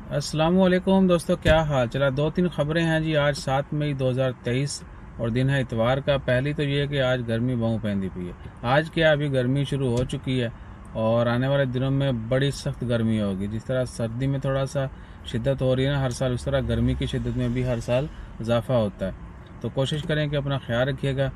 अस्सलामुअलैकुम दोस्तों, क्या हाल चला। दो तीन खबरें हैं जी। आज 7 मई 2023 और दिन है इतवार का। पहली तो ये है कि आज गर्मी बहु पैंदी पई है। आज क्या, अभी गर्मी शुरू हो चुकी है और आने वाले दिनों में बड़ी सख्त गर्मी होगी। जिस तरह सर्दी में थोड़ा सा शिद्दत हो रही है ना हर साल, उस तरह गर्मी की शिद्दत में भी हर साल इजाफा होता है। तो कोशिश करें कि अपना ख्याल रखिएगा।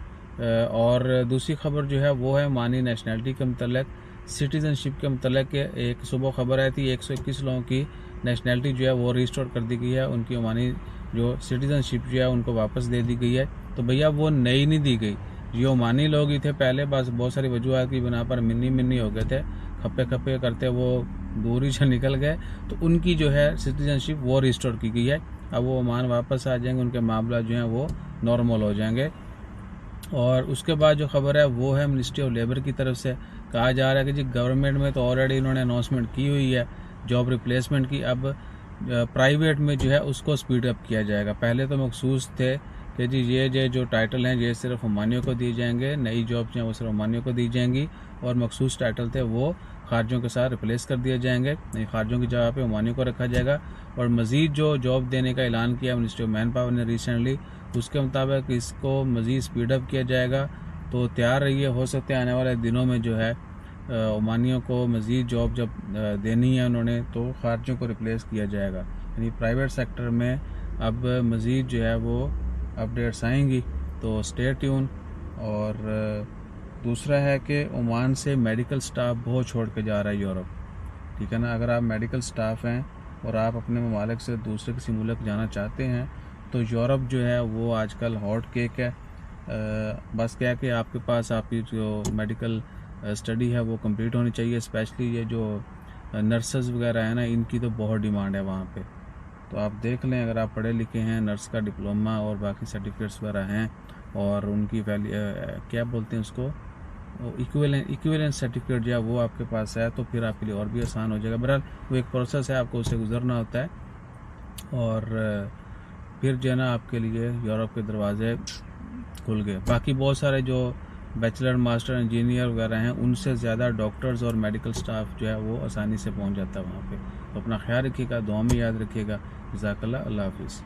और दूसरी खबर जो है वो है मानी नेशनैलिटी के मतलब सिटीज़नशिप के मतलब एक सुबह खबर आई थी 121 लोगों की नेशनैलिटी जो है वो रिस्टोर कर दी गई है। उनकी ओमानी जो सिटीज़नशिप जो है उनको वापस दे दी गई है। तो भैया वो नई नहीं दी गई, जो ओमानी लोग ही थे पहले, बस बहुत सारी वजूहत की बिना पर मिन्नी मिन्नी हो गए थे, खप्पे खप्पे करते वो दूरी से निकल गए। तो उनकी जो है सिटीज़नशिप वो रिस्टोर की गई है। अब वो ओमान वापस आ जाएंगे, उनके मामला जो हैं वो नॉर्मल हो जाएंगे। और उसके बाद जो खबर है वो है मिनिस्ट्री ऑफ लेबर की तरफ से कहा जा रहा है कि जी गवर्नमेंट में तो ऑलरेडी इन्होंने अनाउंसमेंट की हुई है जॉब रिप्लेसमेंट की। अब प्राइवेट में जो है उसको स्पीड अप किया जाएगा। पहले तो मखसूस थे कि जी ये जो टाइटल हैं ये सिर्फ ओमानियों को दिए जाएंगे, नई जॉब जो है वो सिर्फ ओमानियों को दी जाएंगी, और मखसूस टाइटल थे वो खारजों के साथ रिप्लेस कर दिए जाएंगे। खारजों की जगह पे ओमानियों को रखा जाएगा। और मज़ीद जो जॉब देने का ऐलान किया मिनिस्ट्री ऑफ मैन पावर ने रिसेंटली, उसके मुताबिक इसको मज़ीद स्पीडअप किया जाएगा। तो तैयार रहिए, हो सकते हैं आने वाले दिनों में जो है ओमानियों को मज़ीद जॉब जब देनी है उन्होंने, तो खारजों को रिप्लेस किया जाएगा। यानी प्राइवेट सेक्टर में अब मज़ीद जो है वो अपडेट्स आएंगी। तो स्टे ट्यून। और दूसरा है कि ओमान से मेडिकल स्टाफ बहुत छोड़ के जा रहा है यूरोप। ठीक है ना। अगर आप मेडिकल स्टाफ हैं और आप अपने ममालिक से दूसरे किसी मुल्क जाना चाहते हैं तो यूरोप जो है वो आजकल हॉट केक है। बस क्या है कि आपके पास आपकी जो मेडिकल स्टडी है वो कंप्लीट होनी चाहिए। स्पेशली ये जो नर्सेज वगैरह है ना, इनकी तो बहुत डिमांड है वहाँ पे। तो आप देख लें, अगर आप पढ़े लिखे हैं, नर्स का डिप्लोमा और बाकी सर्टिफिकेट्स वगैरह हैं, और उनकी क्या बोलते हैं उसको, इक्विवेलेंट सर्टिफिकेट जो है वो आपके पास है, तो फिर आपके लिए और भी आसान हो जाएगा। बहरहाल वो एक प्रोसेस है, आपको उससे गुजरना होता है। और फिर जो है ना आपके लिए यूरोप के दरवाजे खुल गए। बाकी बहुत सारे जो बैचलर मास्टर इंजीनियर वगैरह हैं, उनसे ज़्यादा डॉक्टर्स और मेडिकल स्टाफ जो है वो आसानी से पहुंच जाता है वहाँ पे। तो अपना ख्याल रखिएगा, दुआ में याद रखिएगा। जज़ाकल्लाह, अल्लाह हाफिज़।